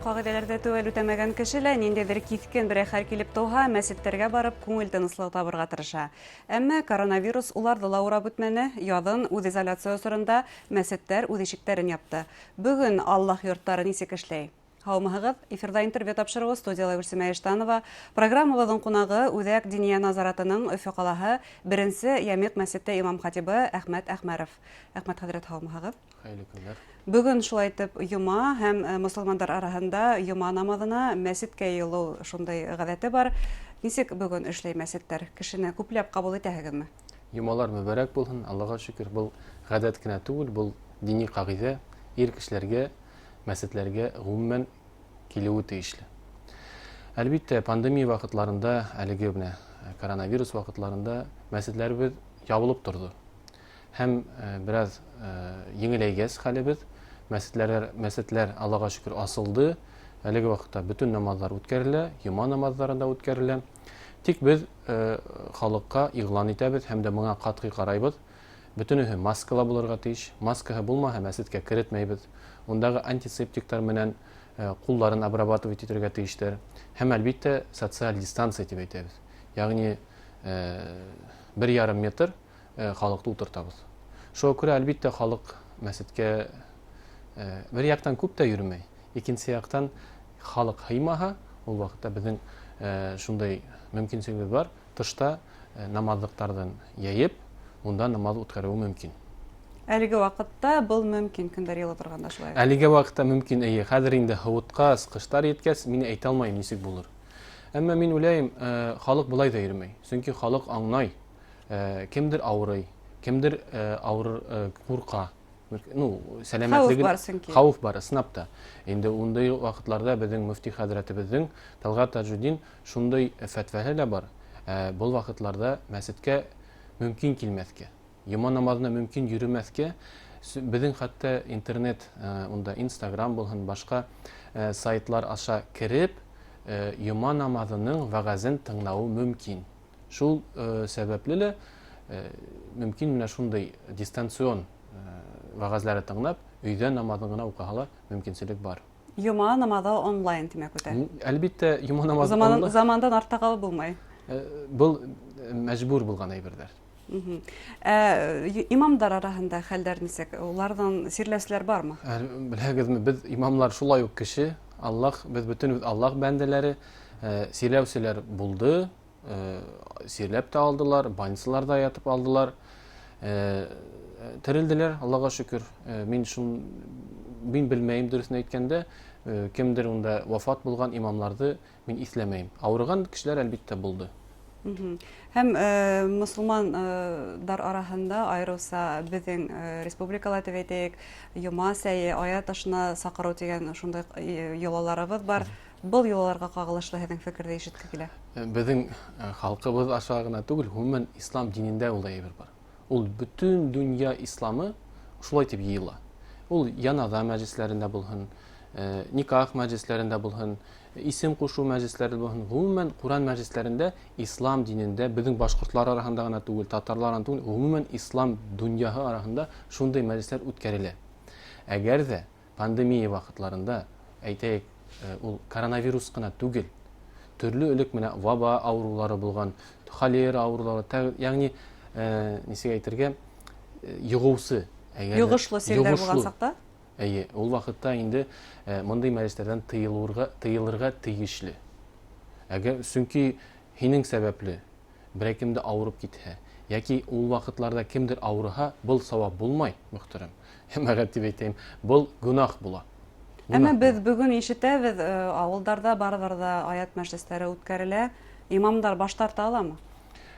кагыйдәләрдә түгел үтәмәгән кешеләр ниндидер кискен бер хәл килеп туһа, мәчетләргә барып күңел тыныслыгы табырга тырыша. Әмма коронавирус уларны да урап үтмәне. Язын үз изоляция осырында мәчетләр үз ишекләрен япты. Бүген Аллаһ йортлары ничек эшләй? Һаумыгыз, эфирда интервью тапшыруы студияла Гөлсемә Иштанова. Программабызның кунагы Үзәк Диния назаратының Өфе калаһы беренче Ямик мәчете имам хатибы Әхмәт Әхмәров. Әхмәт хәзрәт, һаумыгыз. Хәйрле көннәр. Бүген шулай итеп йома һәм мөселманнар арасында йома намазына мәчеткә йөрү шундай гадәте бар. Ничек бүген эшләй мәчетләр? Кешене күпләп кабул итәһегезме? Йомалар мөбарәк булсын, Аллаһка шөкер. Бұл гадәт кенә түгел, бұл дини кагыйдә, ир кешеләргә, мәчетләргә гомумән килүе тиешле. Әлбәттә, пандемия вакытларында, әлеге менә коронавирус вакытларында мәчетләребез ябылып торды. Һәм бераз еңеләйгәс хәлебез, мәчетләр Аллаһка шөкер асылды. Әлеге вакытта бүтән намазлар үткәрелә, йома намазларында үткәрелә. Тик без халыкка игълан итәбез һәм дә моңа катгый карайбыз. Бүтәнеһе маскала булырга тиеш. Маскаһы булмаһа, мәчеткә кертмәйбез. Ундагы антисептиктар менән кулларын обрабатывать итәргә тиештер. Һәм әлбәттә социаль дистанция дип әйтәбез. Ягъни 1,5 метр халыкты утыртабыз. Шуңа күрә әлбәттә халык мәчеткә бер яктан күп тә йөрмәй. Икенче яктан халык хыймаһа, ул вакытта безнең шундай мөмкинлек бар. Тышта намазлыктардан яйып, унда намаз үткәрү мөмкин. Әлеге вакытта был мөмкин көндәр ела торганда шулай. Әлеге вакытта мөмкин. Хәзер инде һавытка, кыштар еткәс, мин әйтә алмыйм ничек булыр. Әмма мин уйлыйм, халык булай да йөрмәй. Чөнки халык аңлай. Кемдер авырый, кемдер авыр курка. Сәламәтлеге хавыф бар, снапта. Инде ундай вакытларда безнең мөфти хәзрәтебезнең Талгат Таҗуддин шундай фәтвәһе дә бар. Бу вакытларда мәчеткә мөмкин килмәскә, йома намазына мөмкин йөрмәскә, безнең хәтта интернет, унда Instagram булһын, башка сайтлар аша кирип, йома намазының вагазын тыңлау мөмкин. Шул сәбәпле мөмкин менә шундай дистанцион вагазлары тыңлап, өйдә намазын гына укыһалар мөмкинчелек бар. Йома намазы онлайн димәк үтә. Әлбәттә, йома намазы онлайн. Замандан артта калып булмай. Бу мәҗбүр булган әйбердер. Имамдар арасында хәлләр ничек? Улардан сирләүчеләр бармы? Беләгезме, без имамлар шулай ук кеше, Аллаһ, без бөтен Аллаһ бәндәләре, сирләүчеләр булды, сирләп тә алдылар, банчылар да ятып алдылар. Терелделәр, Аллаһка шөкер. Мин белмәйм дөресен әйткәндә, кемдер унда вафат булган имамларды мин исләмәйм. Авырган кешеләр әлбәттә булды. Һәм мөселмандар арасында айрылса безнең республикала дип әйтәйек, йома сәйе, аят ашына сакыру дигән шундай йолаларыбыз бар. Бу йолаларга кагылышлы һезнең фикердә ишеткә килә. Безнең халкыбыз аша гына түгел, гомумән ислам динендә ул да әйбер бар. Ул бүтән дөнья исламы шулай дип йыела. Ул яназа мәҗлесләрендә булһын, никах мәҗлесләрендә булһын, исем кушу мәҗлесләрендә булһын, гомумән Куран мәҗлесләрендә ислам динендә безнең башкортлар арасында гына түгел, татарлар арасында түгел, гомумән ислам дөньяһы арасында шундай мәҗлесләр үткәрелә. Әгәр дә пандемия вакытларында әйтәйек, ул коронавирус кына түгел, төрле элек менә ваба авырулары булган, холера авырулары, ягъни ничек әйтергә, йогыусы, йогышлы серләр булган сакта? Ул вакытта инде мондай мәҗлесләрдән тыелырга тиешле. Әгәр чөнки һинең сәбәпле бер кемдә авырып китһә, яки ул вакытларда кемдер авырыһа, бул савап булмай, мөхтәрәм. Мәгәт дип әйтәм, бул гунах була. Әмма без бүген ишетәбез, авылдарда барыбер да аят мәҗлесләре үткәрелә. Имамдар баш тарта аламы?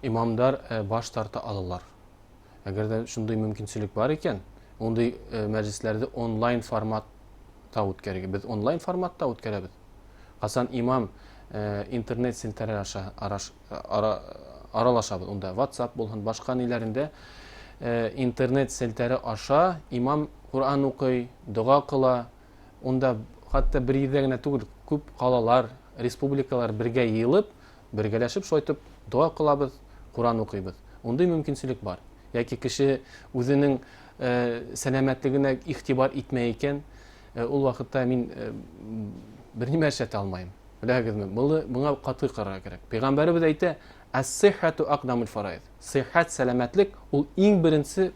Имамдар баш тарта алалар. Әгәр дә шундай мөмкинчелек бар икән, ондай мәҗлесләрдә онлайн форматта үткәрергә. Без онлайн форматта үткәрәбез. Касан имам интернет селтәре аша аралашабыз. Онда WhatsApp булһын, башка ниләрендә интернет селтәре аша имам Кур'ан укый, дуга кыла. Онда хәтта бер йөрдә генә түгел, күп калалар, республикалар бергә йыелып, бергәләшеп шайтып дуга кылабыз, Кур'ан укыйбыз. Ондай мөмкинчелек бар. Яки кеше үзенең сәламәтлегенә игътибар итмәй икән, ул вакытта мин бер нимә эшләтә алмайм. Беләгезме? Моңа каты карарга кирәк. Пәйгамбәрбез әйтә: "Ас-сиххату aqdamul фараид". Сиххат, сәламәтлек ул иң беренче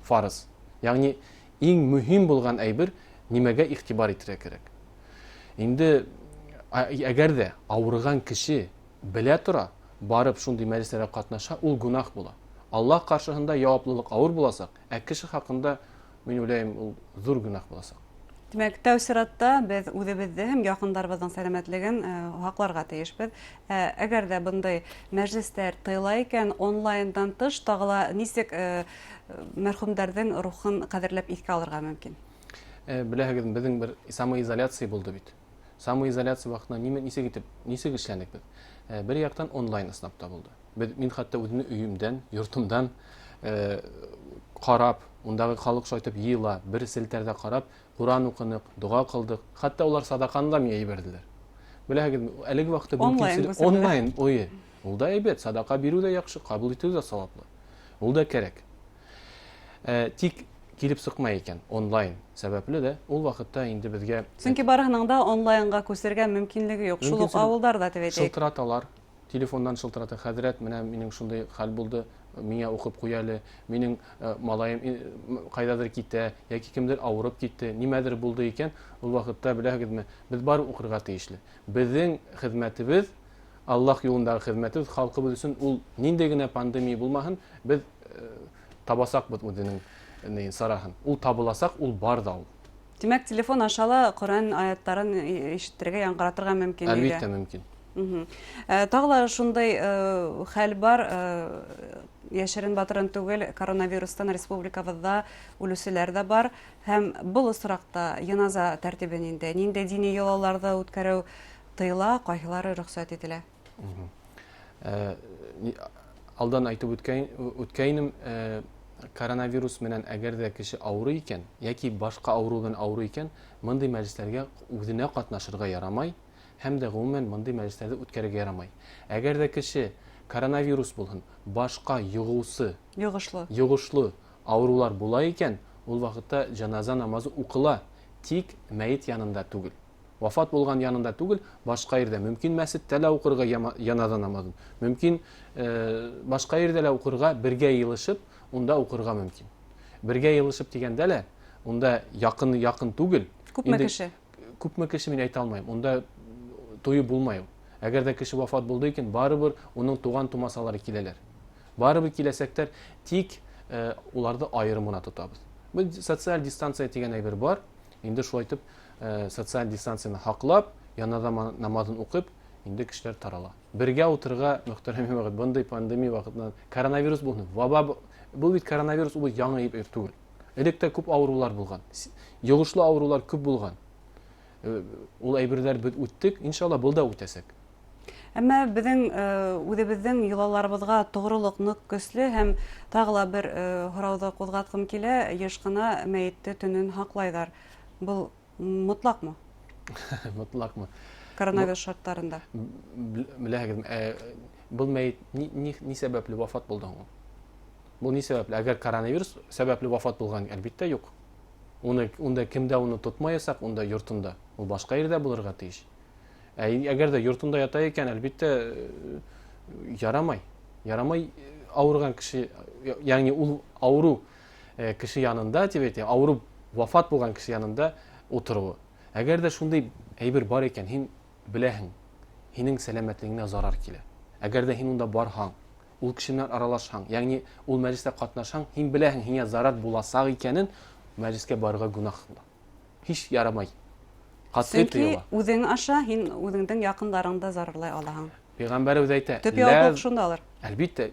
фарыз. Ягъни иң мөһим булган әйбер, нимәгә игътибар итәргә кирәк. Инде әгәр дә авырган кеше белә тора, барып шундый мәҗлесләргә катнаша, ул гунах була. Аллаһ каршыһында яуаплылык авыр буласак, кеше хакында мин уйлыйм, ул зур гунах буласак. Демәк, тәү сиратта без үзебезне һәм якындарыбызның сәламәтлеген һакларга тиешбез. Әгәр дә бындай мәҗлесләр тыела икән, онлайндан тыш тагыла ничек мәрхүмнәрнең рухын кадерләп искә алырга мөмкин? Беләгез, безнең бер самоизоляция булды бит. Самоизоляция вакытында нисек эшләндек без? Бер яктан онлайн ысынапта булды. Мин хәтта үземне өемдән, йортымдан карап, ундагы халык шайтып йыла, бер селтәрдә карап, Куран укыдык, дуга кылдык. Хәтта улар садаканы да миңа ибәрделәр. Беләгез, әлеге вакытта онлайн, ой, ул да әйбәт, садака бирү дә яхшы, кабул итү дә саваплы. Ул да кирәк. Тик килеп сыкмай икән онлайн сәбәпле дә, ул вакытта инде безгә Чөнки барыгының да онлайнга күсергә мөмкинлеге юк. Шул ук авылдарда тәвәйтик. Шылтыраталар, телефондан шылтырата, хәзрәт, менә минем шундый хәл булды, миңа укып куялы, минем малаем кайдадыр китә, яки кемдер авырып китте, нимәдер булды икән, ул вакытта беләгезме, без барып укырга тиешле. Безнең хезмәтебез, Аллаһ юлындагы хезмәтебез халкыбыз өчен ул нинди генә пандемия булмаһын, без табасак бит үзенең сараһын. Ул табыласак, ул бар да ул. Демәк, телефон ашала Коран аяттарын ишетергә, яңгыратырга мөмкин иде. Әлбәттә мөмкин. Тагыла шундай хәл бар, яшерен батырын түгел, коронавирустан республикабызда үлүселәр дә бар, һәм был осракта яназа тәртибен нинди дини йолаларда үткәрү тыела, кайһылары рөхсәт ителә? Алдан айтып үткәйнем, коронавирус менән әгәр дә кеше авырый икән, яки башка авырудан авырый икән, мондый мәҗлесләргә үзенә катнашырга ярамай, һәм дә гомумән мондый мәҗлесләрдә үткәрергә ярамай. Әгәр дә кеше коронавирус булһын, башка йогышлы авырулар була икән, ул вакытта җаназа намазы укыла, тик мәйет янында түгел. Вафат булган янында түгел, башка ердә, мөмкин мәсҗидтә лә укырга яназа намазын. Мөмкин башка ердә лә укырга, бергә йылышып, унда укырга мөмкин. Бергә йылышып дигәндә лә, унда якын түгел. Күпме кеше мин әйтә алмыйм. Унда тойы булмай. Әгәр дә кеше вафат булды икән, барыбер уның туган тумасалары киләләр. Барыбер киләсәктәр, тик уларда аерымына тотабыз. Бу социаль дистанция дигән әйбер бар. Инде шулай итеп, социаль дистанцияны хаклап, яназа намазын укып, инде кешеләр тарала. Бергә утырга, мөхтәрәм вакыт, бундай пандемия вакытында коронавирус булды. Бу бит коронавирус ул яңа әйбер түгел. Электә күп авырулар булган. Йогышлы авырулар күп булган. Ул әйберләр бит үттек, иншалла бул да үтәсәк. Әмма безнең үзебезнең йолаларыбызга тугрылык нык көчле һәм тагыла бер һорауды кузгаткым килә, еш кына мәетте төнен хаклайлар. Бу мотлакмы? Мотлакмы? Коронавирус шартларында. Беләгез, бу мәет ни сәбәпле вафат булды ул? Бу ни сәбәпле? Әгәр коронавирус сәбәпле вафат булган, әлбәттә юк. Унда кемдә уны тотмаясак, унда йортында, ул башка ердә булырга тиеш. Әгәр дә йортында ята икән, әлбәттә ярамай. Ярамай авырган кеше, ягъни ул авыру кеше янында, авырып вафат булган кеше янында утыруы. Әгәр дә шундый әйбер бар икән, һин беләһең, һинең сәламәтлегеңә зарар килә. Әгәр дә һин унда барһаң, ул кеше белән аралашһаң, ягъни ул мәҗлестә катнашсаң, һин беләһең, һиңа зарар буласак икәнен, мәҗлескә барырга гунах. Һич ярамай. Чөнки үзең аша һин үзеңнең якындарыңды зарарлай алаһың. Пәйгамбәрбез әйтә, төп яуап шундалыр. Әлбәттә,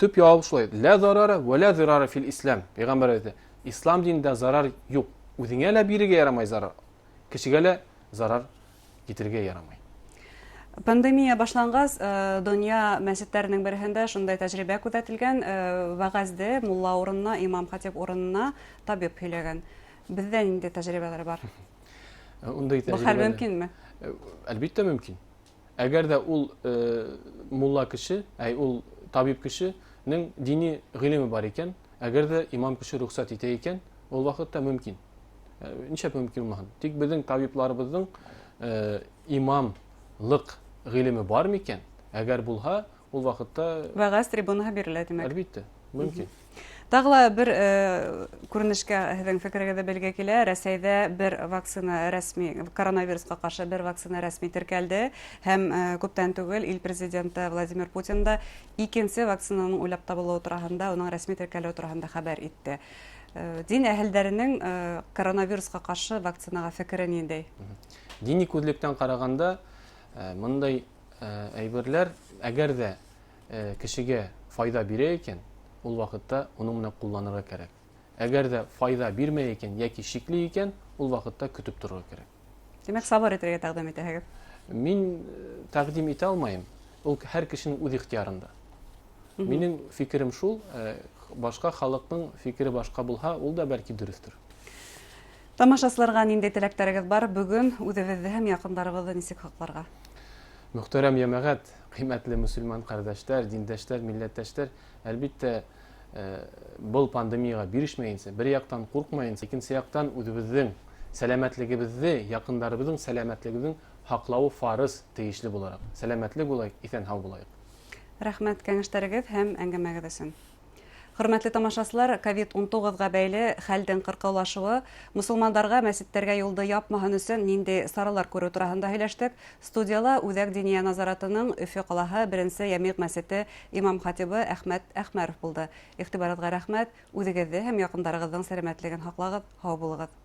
төп яуап шулай. Ла зарара ва ла зирара фил ислам. Пәйгамбәр әйтә, ислам динендә зарар юк. Үзеңә лә бирергә ярамай зарар. Кешегә лә зарар китергә ярамай. Пандемия башлангач, дөнья мәчетләренең берһендә шундай тәҗрибә күзәтелгән, вәгазьдә мулла урынына, имам хатип урынына табиб һөйләгән. Бездә инде тәҗрибәләр бар. Ундай тәҗрибә. Бу хәл мөмкинме? Әлбәттә мөмкин. Әгәр дә ул мулла кеше, ул табиб кешенең дини гыйлеме бар икән, әгәр дә имам кеше рөхсәт итә икән, ул вакытта мөмкин. Ничә мөмкин булмаһын. Тик безнең табибларыбызның имамлык гыйлеме бар микән? Әгәр булһа, ул вакытта Вәгазь трибунаһы бирелә, димәк. әлбиттә мөмкин. Тагы ла бер күренешкә һеҙҙең фекерегеҙҙе белгә килә. Рәсәйҙә бер вакцина рәсми, коронавирусҡа ҡаршы бер вакцина рәсми теркәлде. Һәм күптән түгел ил президенты Владимир Путин да икенсе вакцинаның уйлап табылыуы тураһында, уның рәсми теркәлеүе тураһында хәбәр итте. Дин әһелдәренең коронавирусҡа ҡаршы вакцинаға фекере ниндәй? Дини күҙлектән ҡарағанда, мындай әйберләр, әгәр ҙә кешегә файда бирә икән, ул вакытта уның менән ҡулланырға кәрәк. Әгәр ҙә файда бирмәй икән, йәки шикле икән, ул вакытта көтөп торырға кәрәк. Димәк, сабыр итергә тәҡдим итәһегеҙ. Мин тәҡдим итә алмайым. Ул һәр кешенең үҙ ихтыярында. Минең фикерем шул, башҡа халыҡтың фикере башҡа булһа, ул да бәлки дөрөҫтөр. Тамашасыларға ниндәй теләктәрегеҙ бар? Бөгөн үҙегеҙҙе һәм яҡындарығыҙҙы нисек һаҡларға? Мөхтәрәм йәмәғәт, ҡиммәтле мөселман ҡәрҙәштәр, диндәштәр, милләттәштәр, әлбиттә, был пандемияға бирешмәйенсә, бер яҡтан ҡурҡмайынса, икенсе яҡтан үҙебеҙҙең сәләмәтлегебеҙҙе, яҡындарыбыҙҙың сәләмәтлегебеҙҙең һаҡлауы фарыз, тейешле булараҡ. Сәләмәтлек булайыҡ, иҫән һау булайыҡ. Рәхмәт кәңәштәрегеҙ һәм әңгәмәгеҙ өсөн. Хөрмәтле тамашасылар, COVID-19-ға бәйле хәлдең ҡырҡыулашыуы, мусулмандарға мәсеттәргә юлды япмаһын өсөн ниндәй саралар күреү тураһында һөйләштек. Студияла Үҙәк Диния назаратының Өфө ҡалаһы 1-нсе Йәмиғ мәсете имам-хатибы Әхмәт Әхмәров булды. Иғтибарығыҙға рәхмәт, үҙегеҙҙе һәм яҡындарығыҙҙың сәләмәтлеген һаҡлағыҙ, һау булығыҙ.